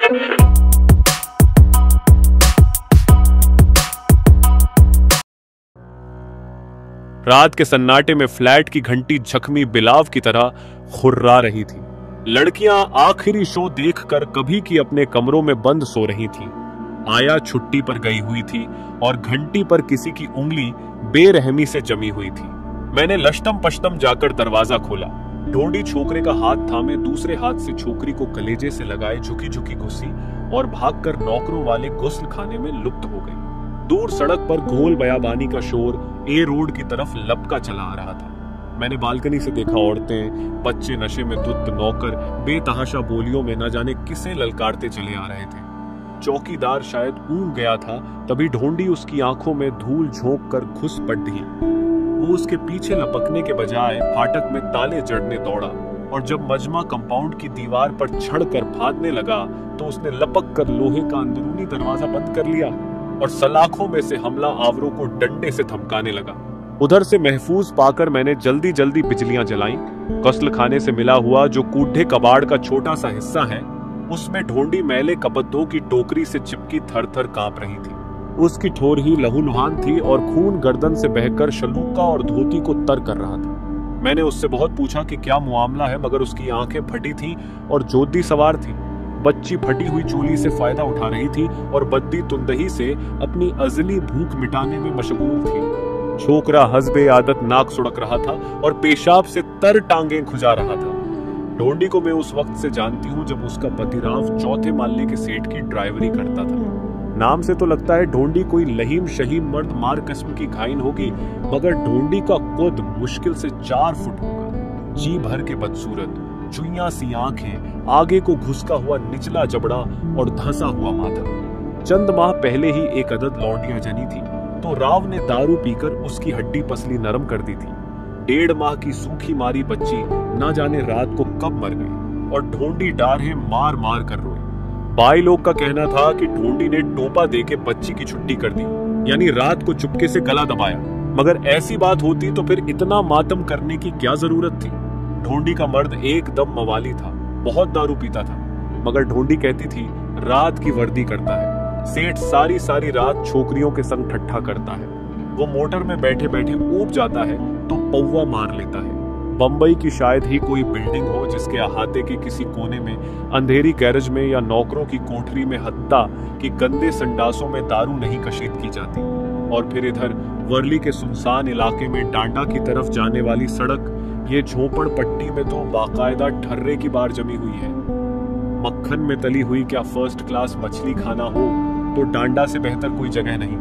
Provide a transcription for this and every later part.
रात के सन्नाटे में फ्लैट की घंटी जख्मी बिलाव की तरह खुर्रा रही थी। लड़कियां आखिरी शो देखकर कभी की अपने कमरों में बंद सो रही थीं। आया छुट्टी पर गई हुई थी और घंटी पर किसी की उंगली बेरहमी से जमी हुई थी। मैंने लश्तम पश्तम जाकर दरवाजा खोला। ढोंडी छोकरे का हाथ थामे दूसरे हाथ से छोकरी को कलेजे से लगाए झुकी झुकी घुसी और भागकर नौकरों वाले गुस्ल खाने में लुप्त हो गई। दूर सड़क पर गोल बयाबानी का शोर ए रोड की तरफ लपका चला आ रहा था। मैंने बालकनी से देखा औरतें, बच्चे नशे में धुत, नौकर बेतहाशा बोलियों में न जाने किसे ललकारते चले आ रहे थे। चौकीदार शायद ऊँग गया था, तभी ढोंडी उसकी आंखों में धूल झोंक कर घुस पड़ी। वो उसके पीछे लपकने के बजाय फाटक में ताले जड़ने दौड़ा और जब मजमा कंपाउंड की दीवार पर छड़ कर फादने लगा तो उसने लपक कर लोहे का अंदरूनी दरवाजा बंद कर लिया और सलाखों में से हमला आवरों को डंडे से धमकाने लगा। उधर से महफूज पाकर मैंने जल्दी जल्दी बिजलियां जलाईं। कस्ल खाने से मिला हुआ जो कूढ़े कबाड़ का छोटा सा हिस्सा है, उसमें ढोंडी मैले कपत्तों की टोकरी से चिपकी थर थर कांप रही थी। उसकी ठोर ही लहूलुहान थी और खून गर्दन से बहकर शलूका और धोती को तर कर रहा था। मैंने उससे बहुत पूछा कि क्या मुआमला है, मगर उसकी आंखें फटी थीं और जोधी सवार थी। बच्ची फटी हुई चोली से फायदा उठा रही थी और बद्दी तुंदही से अपनी अजली भूख मिटाने में मशगूल थी। छोकरा हस्बे आदत नाक सुड़क रहा था और पेशाब से तर टांगें खुजा रहा था। ढोंडी को मैं उस वक्त से जानती हूँ जब उसका पति राव चौथे माले के सेठ की ड्राइवरी करता था। नाम से तो लगता है ढोंडी कोई लहीम शहीम मर्द मार किस्म की घाइन होगी, मगर ढोंडी का कद मुश्किल से 4 फुट होगा। जी भर के बदसूरत, चुइयां सी आंखें, आगे को घुसका हुआ निचला जबड़ा और धंसा हुआ माथा। चंद माह पहले ही एक अदद लौंडिया जनी थी तो राव ने दारू पीकर उसकी हड्डी पसली नरम कर दी थी। 1.5 माह की सूखी मारी बच्ची ना जाने रात को कब मर गई और ढोंडी डाढ़े मार मार कर रोई। भाई लोग का कहना था कि ढोंडी ने टोपा देके बच्ची की छुट्टी कर दी, यानी रात को चुपके से गला दबाया। मगर ऐसी बात होती तो फिर इतना मातम करने की क्या जरूरत थी। ढोंडी का मर्द एकदम मवाली था, बहुत दारू पीता था, मगर ढोंडी कहती थी रात की वर्दी करता है। सेठ सारी सारी रात छोकरियों के संग ठट्ठा करता है। वो मोटर में बैठे बैठे ऊब जाता है तो पौवा मार लेता है। बंबई की शायद ही कोई बिल्डिंग हो जिसके अहाते के किसी कोने में, अंधेरी गैरेज में या नौकरों की कोठरी में हत्ता कि गंदे संडासों में दारू नहीं कशीद की जाती। और फिर इधर वर्ली के सुनसान इलाके में डांडा की तरफ जाने वाली सड़क, ये झोपड़ पट्टी में तो बाकायदा ठर्रे की बार जमी हुई है। मक्खन में तली हुई क्या फर्स्ट क्लास मछली खाना हो तो डांडा से बेहतर कोई जगह नहीं।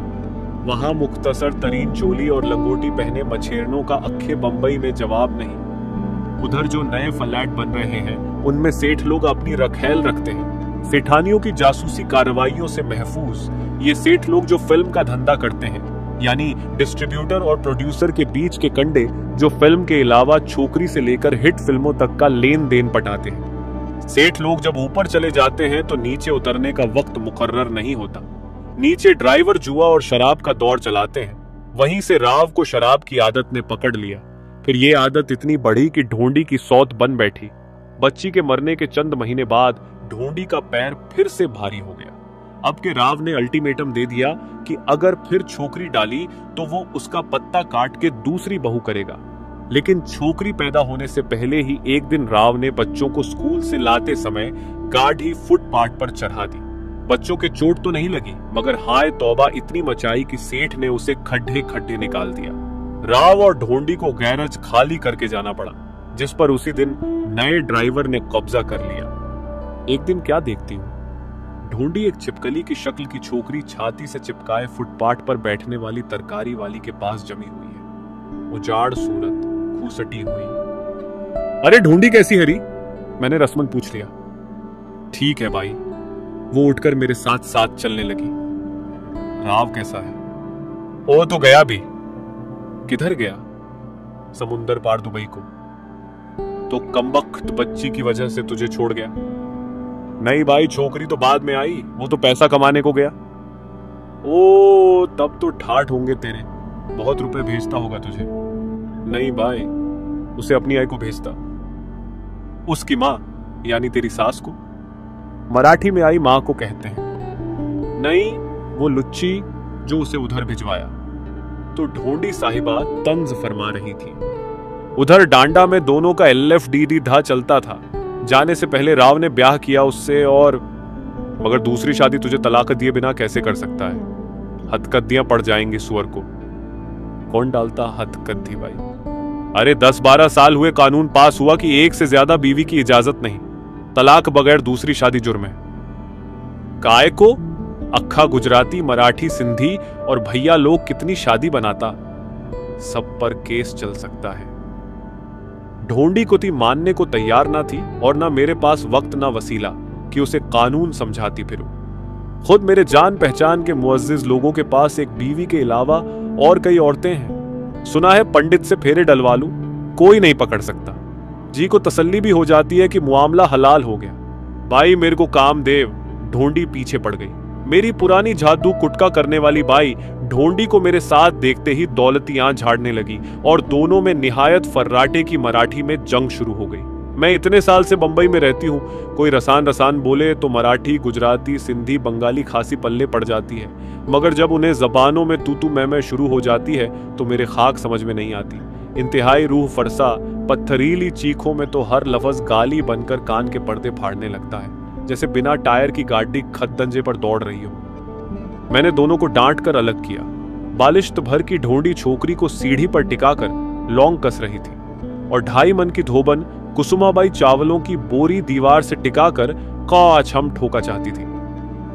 वहां मुख्तसर तरीन चोली और लंगोटी पहने मछेरनों का अक्खे बंबई में जवाब नहीं। उधर जो नए फ्लैट बन रहे हैं उनमें सेठ लोग अपनी रखेल रखते हैं। सेठानियों की जासूसी कार्रवाइयों से महफूज ये सेठ लोग जो फिल्म का धंधा करते हैं, यानी डिस्ट्रीब्यूटर और प्रोड्यूसर के बीच के कंडे जो फिल्म के अलावा छोकरी से लेकर हिट फिल्मों तक का लेन देन पटाते हैं। सेठ लोग जब ऊपर चले जाते हैं तो नीचे उतरने का वक्त मुकर्रर नहीं होता। नीचे ड्राइवर जुआ और शराब का दौर चलाते हैं। वहीं से राव को शराब की आदत ने पकड़ लिया। फिर ये आदत इतनी बढ़ी कि ढोंडी की सौत बन बैठी। बच्ची के मरने के चंद महीने बाद ढोंडी का पैर फिर से भारी हो गया। अब के राव ने अल्टीमेटम दे दिया कि अगर फिर छोकरी डाली तो वो उसका पत्ता काट के दूसरी बहू करेगा। लेकिन छोकरी पैदा होने से पहले ही एक दिन राव ने बच्चों को स्कूल से लाते समय गाड़ी फुटपाथ पर चढ़ा दी। बच्चों के चोट तो नहीं लगी, मगर हाय तौबा इतनी मचाई कि सेठ ने उसे खड्डे खड्डे निकाल दिया। राव और ढोंडी को गैरेज खाली करके जाना पड़ा, जिस पर उसी दिन नए ड्राइवर ने कब्जा कर लिया। एक दिन क्या देखती हूँ, ढोंडी एक छिपकली की शक्ल की छोकरी छाती से चिपकाए फुटपाथ पर बैठने वाली तरकारी वाली के पास जमी हुई है। उजाड़ सूरत, खूसटी हुई। अरे ढोंडी कैसी हरी? मैंने रस्मन पूछ लिया। ठीक है भाई। वो उठकर मेरे साथ साथ चलने लगी। राव कैसा है? ओ तो गया भी। किधर गया? समुंदर पार दुबई को। तो कमबख्त बच्ची की वजह से तुझे छोड़ गया? नहीं भाई, छोकरी तो बाद में आई, वो तो पैसा कमाने को गया। ओ तब तो ठाठ होंगे तेरे, बहुत रुपए भेजता होगा तुझे। नहीं भाई, उसे अपनी आई को भेजता। उसकी माँ यानी तेरी सास को? मराठी में आई मां को कहते हैं। नहीं, वो लुच्ची जो उसे उधर भिजवाया। तो ढोंडी साहिबा तंज फरमा रही थी। उधर डांडा में दोनों का LFDD धा चलता था। जाने से पहले राव ने ब्याह किया उससे, और मगर दूसरी शादी तुझे तलाक दिए बिना कैसे कर सकता है? हथकद्दियां पड़ जाएंगी सुअर को। कौन डालता हथकद्दी भाई? अरे 10-12 साल हुए कानून पास हुआ कि एक से ज्यादा बीवी की इजाजत नहीं, तलाक बगैर दूसरी शादी जुर्म है। काय को अक्खा गुजराती, मराठी, सिंधी और भैया लोग कितनी शादी बनाता, सब पर केस चल सकता है। ढोंडी को थी मानने को तैयार ना थी, और ना मेरे पास वक्त ना वसीला कि उसे कानून समझाती फिरूं। खुद मेरे जान पहचान के मुअज्जिज लोगों के पास एक बीवी के अलावा और कई औरतें हैं। सुना है पंडित से फेरे डलवा लूं, कोई नहीं पकड़ सकता। जी को तसल्ली भी हो जाती है कि मुआमला हलाल हो गया। भाई मेरे को काम देव। ढोंडी पीछे पड़ गई। मेरी पुरानी जादू कुटका करने वाली बाई ढोंडी को मेरे साथ देखते ही दौलतियां झाड़ने लगी, और दोनों में निहायत फर्राटे की मराठी में जंग शुरू हो गई। मैं इतने साल से बंबई में रहती हूँ, कोई रसान बोले तो मराठी, गुजराती, सिंधी, बंगाली, खासी पल्ले पड़ जाती है, मगर जब उन्हें जबानों में तू मैं शुरू हो जाती है तो मेरे खाक समझ में नहीं आती। इंतहाई रूह फरसा पत्थरीली चीखों में तो हर लफ्ज गाली बनकर कान के पर्दे फाड़ने लगता है, जैसे बिना टायर की गाड़ी खतदंजे पर दौड़ रही हो। मैंने दोनों को डांट कर अलग किया। बालिश्त भर की ढोंडी छोकरी को सीढ़ी पर टिकाकर लौंग कस रही थी, और 2.5 मन की धोबन कुसुमाबाई चावलों की बोरी दीवार से टिकाकर काछम ठोका चाहती थी।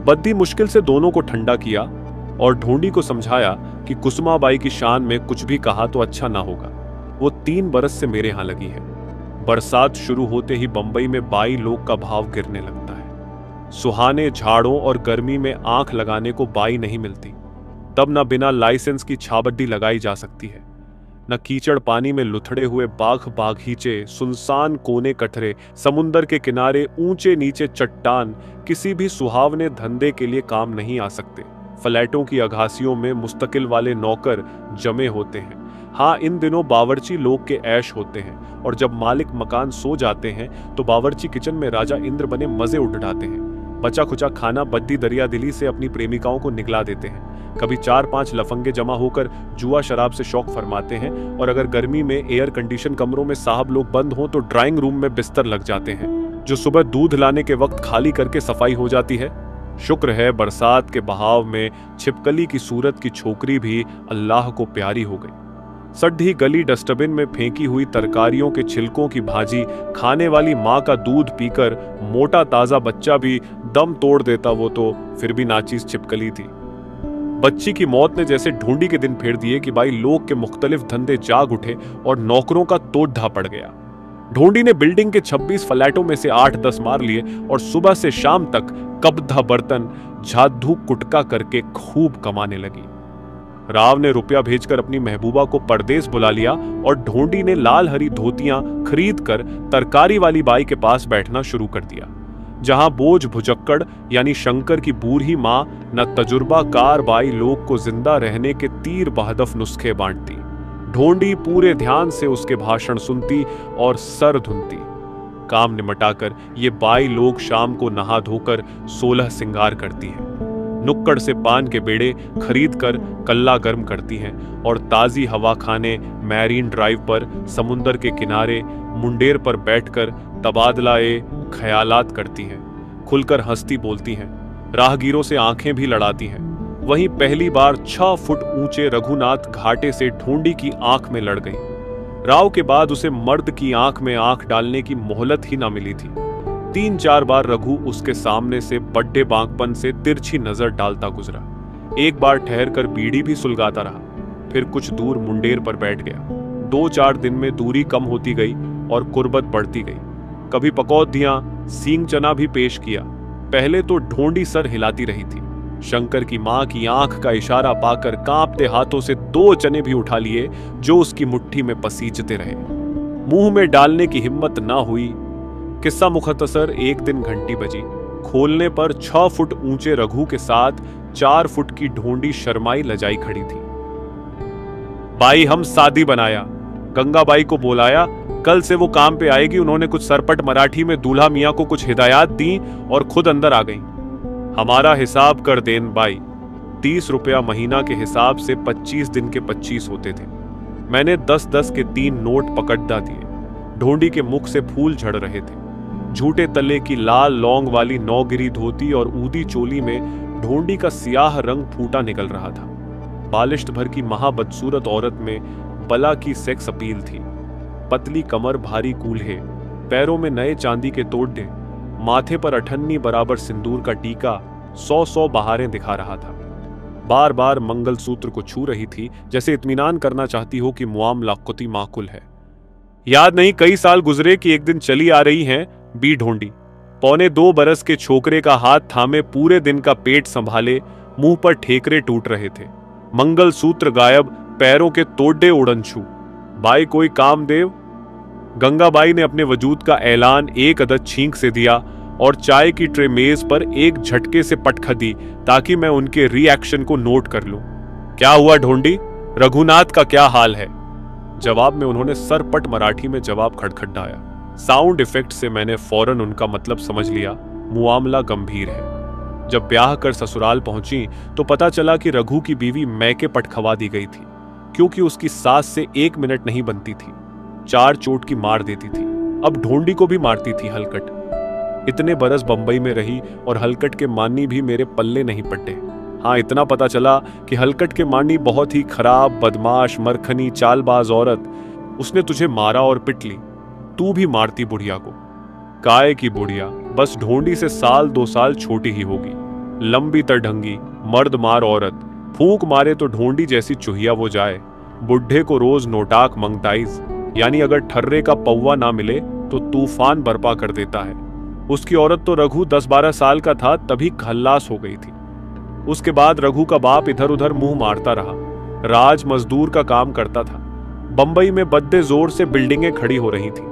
बद्दी मुश्किल से दोनों को ठंडा किया और ढोंडी को समझाया कि कुसुमाबाई की शान में कुछ भी कहा तो अच्छा ना होगा। वो 3 बरस से मेरे यहां लगी है। बरसात शुरू होते ही बंबई में बाई लोग का भाव गिरने लगता है। सुहाने झाड़ों और गर्मी में आंख लगाने को बाई नहीं मिलती, तब न बिना लाइसेंस की छाबड्डी लगाई जा सकती है, न कीचड़ पानी में लुथड़े हुए बागीचे, सुनसान कोने कटरे, समुंदर के किनारे ऊंचे नीचे चट्टान किसी भी सुहावने धंधे के लिए काम नहीं आ सकते। फ्लैटों की अगासियों में मुस्तकिल वाले नौकर जमे होते हैं। हाँ, इन दिनों बावर्ची लोग के ऐश होते हैं, और जब मालिक मकान सो जाते हैं तो बावर्ची किचन में राजा इंद्र बने मजे उड़ाते हैं। बचा खुचा खाना बद्दी दरिया दिली से अपनी प्रेमिकाओं को निकला देते हैं। कभी 4-5 लफंगे जमा होकर जुआ शराब से शौक फरमाते हैं, और अगर गर्मी में एयर कंडीशन कमरों में साहब लोग बंद हों तो ड्राइंग रूम में बिस्तर लग जाते हैं, जो सुबह दूध लाने के वक्त खाली करके सफाई हो जाती है। शुक्र है बरसात के बहाव में छिपकली की सूरत की छोकरी भी अल्लाह को प्यारी हो गई। सड्ढी गली डस्टबिन में फेंकी हुई तरकारियों के छिलकों की भाजी खाने वाली माँ का दूध पीकर मोटा ताजा बच्चा भी दम तोड़ देता, वो तो फिर भी नाचीज छिपकली थी। बच्ची की मौत ने जैसे ढूंढी के दिन फेर दिए कि भाई लोग के मुख्तलिफ धंधे जाग उठे और नौकरों का तोड़ पड़ गया। ढूंढी ने बिल्डिंग के 26 फ्लैटों में से 8-10 मार लिए, और सुबह से शाम तक कब्धा बर्तन झादू कुटका करके खूब कमाने लगी। राव ने रुपया भेजकर अपनी महबूबा को परदेस बुला लिया, और ढोंडी ने लाल हरी धोतियां खरीद कर तरकारी वाली बाई के पास बैठना शुरू कर दिया, जहां बोझ भुजक्कड़ यानी शंकर की बूढ़ी मां न तजुर्बाकार बाई लोग को जिंदा रहने के तीर बहदफ नुस्खे बांटती। ढोंडी पूरे ध्यान से उसके भाषण सुनती और सर धुनती। काम निमटाकर ये बाई लोग शाम को नहा धोकर 16 सिंगार करती हैं। नुक्कड़ से पान के बेड़े खरीद कर कल्ला गर्म करती हैं, और ताजी हवा खाने मैरीन ड्राइव पर समुंदर के किनारे मुंडेर पर बैठकर तबादला-ए ख्यालात करती हैं। खुलकर हंसती बोलती हैं, राहगीरों से आंखें भी लड़ाती हैं। वहीं पहली बार 6 फुट ऊंचे रघुनाथ घाटे से ढोंडी की आंख में लड़ गई। राव के बाद उसे मर्द की आंख में आंख डालने की मोहलत ही ना मिली थी। 3-4 बार रघु उसके सामने से बड्डे बांकपन से तिरछी नजर डालता गुजरा। एक बार ठहर कर बीड़ी भी सुलगाता रहा, फिर कुछ दूर मुंडेर पर बैठ गया। 2-4 दिन में दूरी कम होती गई और कुर्बत बढ़ती गई। कभी पकौदियां, सींग चना भी पेश किया। पहले तो ढोंडी सर हिलाती रही थी। शंकर की मां की आंख का इशारा पाकर कांपते हाथों से 2 चने भी उठा लिए, जो उसकी मुट्ठी में पसीजते रहे। मुंह में डालने की हिम्मत ना हुई। किस्सा मुख्तसर, एक दिन घंटी बजी। खोलने पर 6 फुट ऊंचे रघु के साथ 4 फुट की ढोंडी शर्माई लजाई खड़ी थी। बाई हम शादी बनाया, गंगाबाई को बुलाया, कल से वो काम पे आएगी। उन्होंने कुछ सरपट मराठी में दूल्हा मियाँ को कुछ हिदायत दी और खुद अंदर आ गई। हमारा हिसाब कर देन बाई। 30 रुपया महीना के हिसाब से 25 दिन के 25 होते थे। मैंने 10-10 के 3 नोट पकड़ा दिए। ढोंडी के मुख से फूल झड़ रहे थे। झूठे तले की लाल लौंग वाली नौगिरी धोती और ऊदी चोली में ढोंडी का सियाह रंग फूटा निकल रहा था। बालिश्त भर की महाबदसूरत औरत में बला की सेक्स अपील थी। पतली कमर, भारी कूल्हे, पैरों में नए चांदी के तोड़े, माथे पर अठन्नी बराबर सिंदूर का टीका 100 बहारें दिखा रहा था। बार बार मंगलसूत्र को छू रही थी, जैसे इत्मीनान करना चाहती हो कि मुआमला कुती माकुल है। याद नहीं कई साल गुजरे कि एक दिन चली आ रही हैं बी ढोंडी। 1.25 बरस के छोकरे का हाथ थामे पूरे दिन का पेट संभाले, मुंह पर ठेकरे टूट रहे थे। मंगलसूत्र गायब, पैरों के तोड़े उड़न छू। बाई कोई काम देव? गंगाबाई ने अपने वजूद का ऐलान एक अदद छींक से दिया और चाय की ट्रे मेज पर एक झटके से पटख दी ताकि मैं उनके रिएक्शन को नोट कर लूं। क्या हुआ ढोंडी? रघुनाथ का क्या हाल है? जवाब में उन्होंने सरपट मराठी में जवाब खड़खड़ाया। साउंड इफेक्ट से मैंने फौरन उनका मतलब समझ लिया, मुआमला गंभीर है। जब ब्याह कर ससुराल पहुंची तो पता चला कि रघु की बीवी मैके पटखवा दी गई थी, क्योंकि उसकी सास से 1 मिनट नहीं बनती थी। 4 चोट की मार देती थी। अब ढोंडी को भी मारती थी हलकट। इतने बरस बंबई में रही और हलकट के मानी भी मेरे पल्ले नहीं पड़े। हाँ, इतना पता चला कि हलकट के मानी बहुत ही खराब, बदमाश, मरखनी, चालबाज औरत। उसने तुझे मारा और पिट ली। तू भी मारती बुढ़िया को। काय की बुढ़िया, बस ढोंडी से 1-2 साल छोटी ही होगी। लंबी तरढंगी, मर्द मार औरत। फूंक मारे तो ढोंडी जैसी चुहिया वो जाए। बुढ़े को रोज नोटाक मंगताइज, यानी अगर ठर्रे का पौवा ना मिले तो तूफान बर्पा कर देता है। उसकी औरत तो रघु 10-12 साल का था तभी खल्लास हो गई थी। उसके बाद रघु का बाप इधर उधर मुंह मारता रहा। राज मजदूर का काम करता था। बंबई में बद्दे जोर से बिल्डिंगें खड़ी हो रही थी।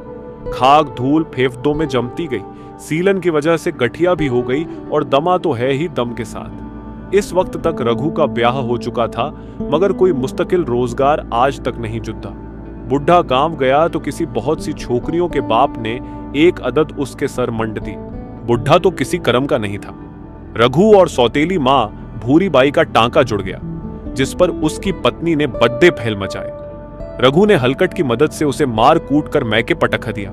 खाक धूल फेफड़ों में जमती गई। सीलन की वजह से गठिया भी हो गई और दमा तो है ही दम के साथ। इस वक्त तक रघु का ब्याह हो चुका था, मगर कोई मुस्तकिल रोजगार आज तक नहीं जुटा। बुढ़ा गांव गया तो किसी बहुत सी छोकरियों के बाप ने एक अदद उसके सर मंड दी। बुढ़ा तो किसी कर्म का नहीं था। रघु और सौतेली माँ भूरी बाई का टांका जुड़ गया, जिस पर उसकी पत्नी ने बद्दे फैल मचाए। रघु ने हलकट की मदद से उसे मार कूट कर मैके पटक दिया,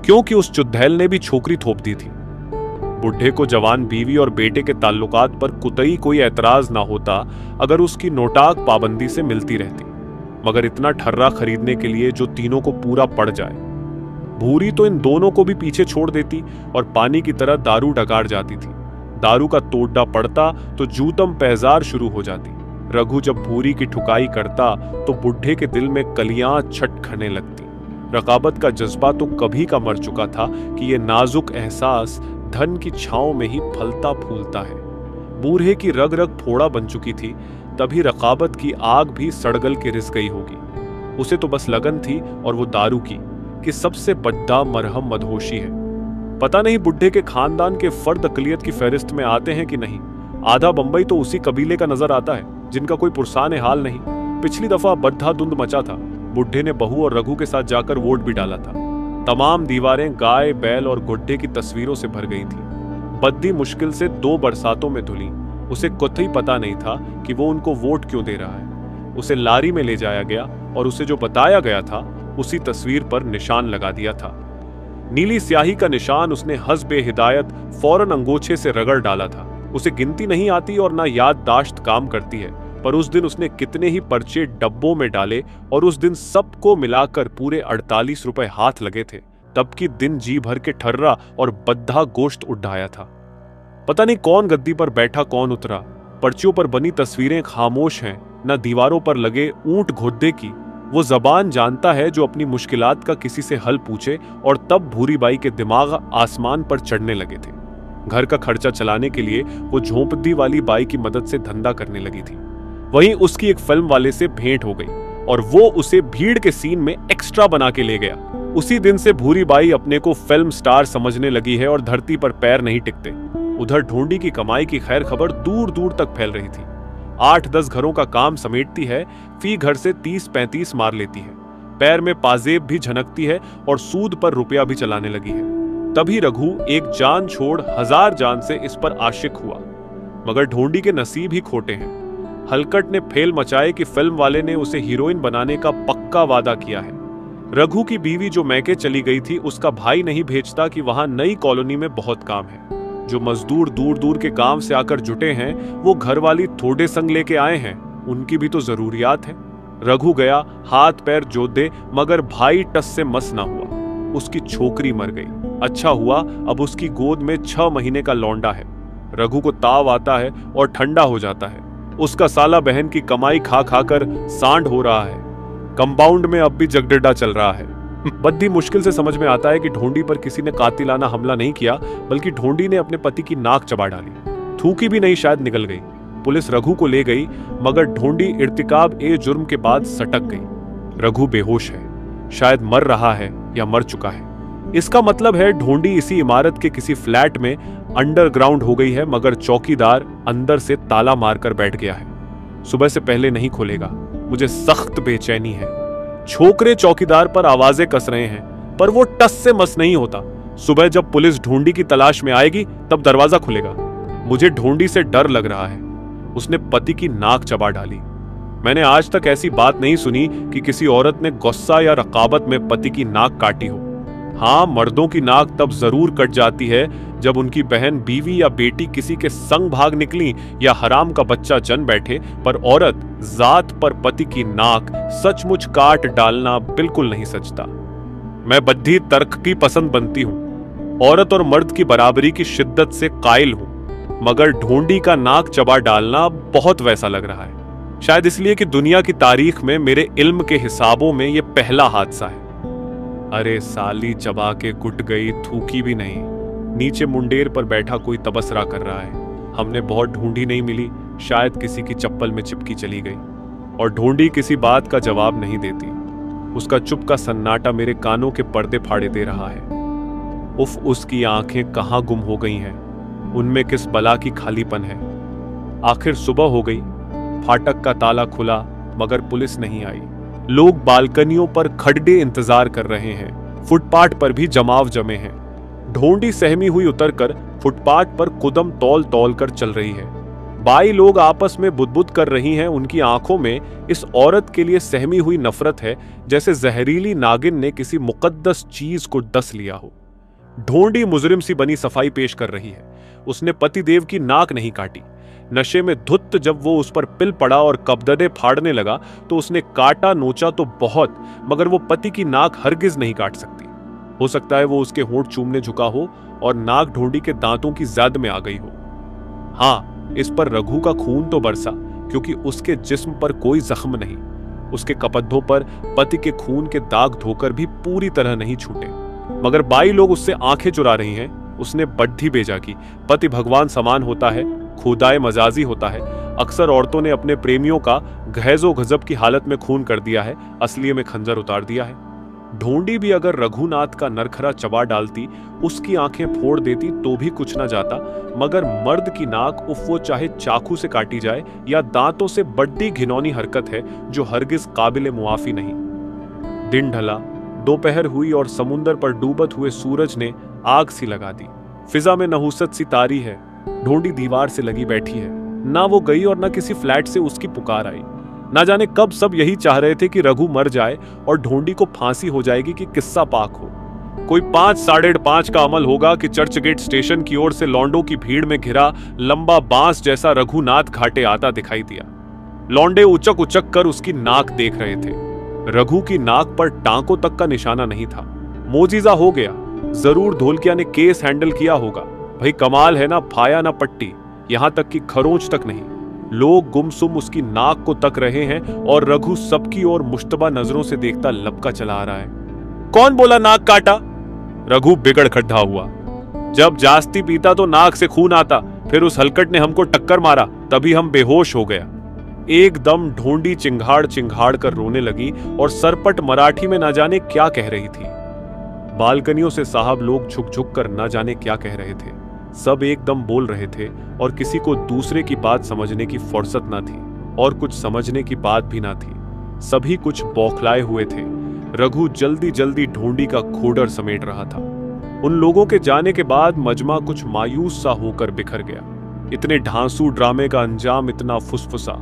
क्योंकि उस चुड़ैल ने भी छोकरी थोप दी थी। बुढ़े को जवान बीवी और बेटे के ताल्लुकात पर कुतई कोई ऐतराज ना होता अगर उसकी नोटाक पाबंदी से मिलती रहती, मगर इतना ठर्रा खरीदने के लिए जो तीनों को पूरा पड़ जाए। भूरी तो इन दोनों को भी पीछे छोड़ देती और पानी की तरह दारू डकार जाती थी। दारू का तोड़ा पड़ता तो जूतम पैजार शुरू हो जाती। रघु जब भूरी की ठुकाई करता तो बुढ़े के दिल में कलियां छटखने लगती। रकाबत का जज्बा तो कभी का मर चुका था कि यह नाजुक एहसास धन की छांव में ही फलता फूलता है। बूढ़े की रग रग फोड़ा बन चुकी थी, तभी रकाबत की आग भी सड़गल के रिस गई होगी। उसे तो बस लगन थी, और वो दारू की, कि सबसे बद्दा मरहम मदहोशी है। पता नहीं बुढ़े के खानदान के फर्द अकलियत की फहरिस्त में आते हैं कि नहीं। आधा बंबई तो उसी कबीले का नजर आता है जिनका कोई पुरसान हाल नहीं। पिछली दफा बद्धा धुंध मचा था। बुढ़े ने बहू और रघु के साथ जाकर वोट भी डाला था। तमाम दीवारें गाय, बैल और गुड्डे की तस्वीरों से भर गई थी। बद्दी मुश्किल से 2 बरसातों में धुली। उसे कुछ ही पता नहीं था कि वो उनको वोट क्यों दे रहा है। उसे लारी में ले जाया गया और उसे जो बताया गया था उसी तस्वीर पर निशान लगा दिया था। नीली स्याही का निशान उसने हस्बे हिदायत फौरन अंगोछे से रगड़ डाला था। उसे गिनती नहीं आती और ना याददाश्त काम करती है, पर उस दिन उसने कितने ही पर्चे डब्बों में डाले और उस दिन सबको मिलाकर पूरे 48 रुपए हाथ लगे थे। तब की दिन जी भर के ठर्रा और बद्धा गोश्त उठाया था। पता नहीं कौन गद्दी पर बैठा कौन उतरा। पर्चियों पर बनी तस्वीरें खामोश हैं, न दीवारों पर लगे ऊंट घोड़े की। वो जबान जानता है जो अपनी मुश्किलात का किसी से हल पूछे, और तब भूरी बाई के दिमाग आसमान पर चढ़ने लगे थे। घर का खर्चा चलाने के लिए वो झोंपड़ी वाली बाई की मदद से धंधा करने लगी थी। वहीं उसकी एक फिल्म वाले से भेंट हो गई और वो उसे भीड़ के सीन में एक्स्ट्रा बना के ले गया। उसी दिन से भूरी बाई अपने को फिल्म स्टार समझने लगी है और धरती पर पैर नहीं टिकते। उधर ढोंडी की कमाई की खैर खबर दूर दूर तक फैल रही थी। 8-10 घरों का काम समेटती है, फी घर से 30-35 मार लेती है। पैर में पाजेब भी झनकती है और सूद पर रुपया भी चलाने लगी है। तभी रघु एक जान छोड़ 1000 जान से इस पर आशिक हुआ, मगर ढोंडी के नसीब ही खोटे हैं। हलकट ने फेल मचाए कि फिल्म वाले ने उसे हीरोइन बनाने का पक्का वादा किया है। रघु की बीवी जो मैके चली गई थी, उसका भाई नहीं भेजता कि वहां नई कॉलोनी में बहुत काम है। जो मजदूर दूर दूर के गांव से आकर जुटे हैं, वो घर वाली थोड़े संग लेके आए हैं, उनकी भी तो जरूरियात है। रघु गया, हाथ पैर जोत दे, मगर भाई टस से मस ना हुआ। उसकी छोकरी मर गई। अच्छा हुआ अब उसकी गोद में 6 महीने का लौंडा है। रघु को ताव आता है और ठंडा हो जाता है। उसका साला बहन की कमाई खा खाकर सांड हो रहा है। कंपाउंड में अब भी जगडा चल रहा है। बद्दी मुश्किल से समझ में आता है कि ढोंडी पर किसी ने कातिलाना हमला नहीं किया, बल्कि ढोंडी ने अपने पति की नाक चबा डाली। थूकी भी नहीं, शायद निकल गई। पुलिस रघु को ले गई, मगर ढोंडी इर्तिकाब ए जुर्म के बाद सटक गई। रघु बेहोश है, शायद मर रहा है या मर चुका है। इसका मतलब है ढोंडी इसी इमारत के किसी फ्लैट में अंडरग्राउंड हो गई है, मगर चौकीदार अंदर से ताला मारकर बैठ गया है। सुबह से पहले नहीं खोलेगा। मुझे सख्त बेचैनी है। छोकरे चौकीदार पर आवाजें कस रहे हैं, पर वो टस से मस नहीं होता। सुबह जब पुलिस ढोंडी की तलाश में आएगी, तब दरवाजा खुलेगा। मुझे ढोंडी से डर लग रहा है। उसने पति की नाक चबा डाली। मैंने आज तक ऐसी बात नहीं सुनी कि किसी औरत ने गुस्सा या रकाबत में पति की नाक काटी हो। हाँ, मर्दों की नाक तब जरूर कट जाती है जब उनकी बहन, बीवी या बेटी किसी के संग भाग निकली या हराम का बच्चा जन बैठे, पर औरत जात पर पति की नाक सचमुच काट डालना बिल्कुल नहीं सचता। मैं बद्धी तर्क की पसंद बनती हूं। औरत और मर्द की बराबरी की शिद्दत से कायल हूं, मगर ढोंडी का नाक चबा डालना बहुत वैसा लग रहा है। शायद इसलिए कि दुनिया की तारीख में मेरे इल्म के हिसाबों में यह पहला हादसा है। अरे साली, चबा के कुट गई, थूकी भी नहीं। नीचे मुंडेर पर बैठा कोई तबसरा कर रहा है। हमने बहुत ढूंढी, नहीं मिली। शायद किसी की चप्पल में चिपकी चली गई। और ढोंडी किसी बात का जवाब नहीं देती। उसका चुप का सन्नाटा मेरे कानों के पर्दे फाड़े दे रहा है। उफ, उसकी आंखें कहां गुम हो गई हैं? उनमें किस बला की खालीपन है? आखिर सुबह हो गई। फाटक का ताला खुला, मगर पुलिस नहीं आई। लोग बालकनियों पर खड्डे इंतजार कर रहे हैं। फुटपाथ पर भी जमाव जमे हैं। ढोंडी सहमी हुई उतरकर फुटपाथ पर कुदम तौल तौल कर चल रही है। बाई लोग आपस में बुदबुद कर रही हैं। उनकी आंखों में इस औरत के लिए सहमी हुई नफरत है, जैसे जहरीली नागिन ने किसी मुकद्दस चीज को डस लिया हो। ढोंडी मुजरिम सी बनी सफाई पेश कर रही है। उसने पतिदेव की नाक नहीं काटी। नशे में धुत जब वो उस पर पिल पड़ा और कबददे फाड़ने लगा, तो उसने काटा नोचा तो बहुत, मगर वो पति की नाक हरगिज नहीं काट सकती। हो सकता है वो उसके होंठ चूमने झुका हो और नाक ढोंडी के दांतों की जद में आ गई हो। हाँ, इस पर रघु का खून तो बरसा, क्योंकि उसके जिस्म पर कोई जख्म नहीं। उसके कपद्धों पर पति के खून के दाग धोकर भी पूरी तरह नहीं छूटे, मगर बाई लोग उससे आंखें चुरा रही हैं। उसने बड्ढी भेजा कि पति भगवान समान होता है, खुदाए मजाजी होता है। अक्सर औरतों ने अपने प्रेमियों का गहजो गजब की हालत में खून कर दिया है, असलिये में खंजर उतार दिया है। ढोंडी भी अगर रघुनाथ का नरखरा चबा डालती, उसकी आंखें फोड़ देती तो भी कुछ न जाता, मगर मर्द की नाक, उफ, वो चाहे चाकू से काटी जाए या दांतों से, बड़ी घिनौनी हरकत है जो हरगिज काबिले मुआफी नहीं। दिन ढला, दोपहर हुई और समुंदर पर डूबत हुए सूरज ने आग सी लगा दी। फिजा में नहुसत सी तारी है। ढोंडी दीवार से लगी बैठी है। ना वो गई और ना किसी फ्लैट से उसकी पुकार आई। ना जाने कब सब यही चाह रहे थे कि रघु मर जाए और ढोंडी को फांसी हो जाएगी कि किस्सा पाक हो। कोई 5, 5:30 का अमल होगा कि चर्च गेट स्टेशन की ओर से लौंडों की भीड़ में घिरा लंबा बांस जैसा रघुनाथ घाटे आता दिखाई दिया। लौंडे उचक उचक कर उसकी नाक देख रहे थे। रघु की नाक पर टांकों तक का निशाना नहीं था। मोजीजा हो गया। जरूर ढोलकिया ने केस हैंडल किया होगा। भाई कमाल है ना, फाया ना पट्टी, यहां तक कि खरोंच तक नहीं। लोग गुमसुम उसकी नाक को तक रहे हैं और रघु सबकी ओर मुश्तबा नजरों से देखता लपका चला आ रहा है। कौन बोला नाक काटा? रघु बिगड़ खड्डा हुआ। जब जास्ती पीता तो नाक से खून आता, फिर उस हलकट ने हमको टक्कर मारा, तभी हम बेहोश हो गया। एकदम ढोंडी चिंघाड़ चिंघाड़ कर रोने लगी और सरपट मराठी में ना जाने क्या कह रही थी। बालकनियों से साहब लोग झुक झुक कर ना जाने क्या कह रहे थे। सब एकदम बोल रहे थे और किसी को दूसरे की बात समझने की फुर्सत ना थी और कुछ समझने की बात भी ना थी। सभी कुछ बौखलाए हुए थे। रघु जल्दी जल्दी ढूंढी का खोडर समेट रहा था। उन लोगों के जाने के बाद मजमा कुछ मायूस सा होकर बिखर गया। इतने ढांसू ड्रामे का अंजाम इतना फुसफुसा।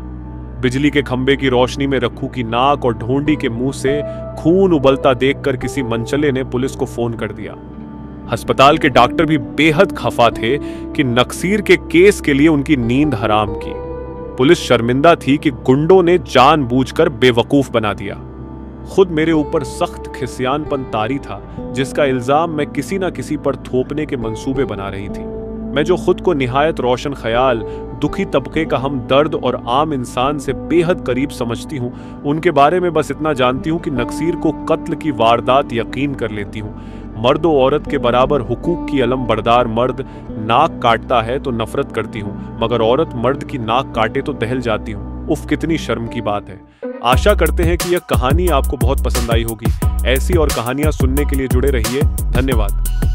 बिजली के खंभे की रोशनी में रघु की नाक और ढूंढी के मुंह से खून उबलता देखकर किसी मनचले ने पुलिस को फोन कर दिया। अस्पताल के डॉक्टर भी बेहद खफा थे कि नक्सीर के केस के लिए उनकी नींद हराम की। पुलिस शर्मिंदा थी कि गुंडों ने जानबूझकर बेवकूफ बना दिया। खुद मेरे ऊपर सख्त खिसियानपन तारी था, जिसका इल्जाम मैं किसी न किसी पर थोपने के मंसूबे बना रही थी। मैं जो खुद को निहायत रोशन ख्याल, दुखी तबके का हम दर्द और आम इंसान से बेहद करीब समझती हूँ, उनके बारे में बस इतना जानती हूँ कि नक्सीर को कत्ल की वारदात यकीन कर लेती हूँ। मर्द और औरत के बराबर हुकूक की अलम बरदार मर्द नाक काटता है तो नफरत करती हूँ, मगर औरत मर्द की नाक काटे तो दहल जाती हूँ। उफ, कितनी शर्म की बात है। आशा करते हैं कि यह कहानी आपको बहुत पसंद आई होगी। ऐसी और कहानियां सुनने के लिए जुड़े रहिए। धन्यवाद।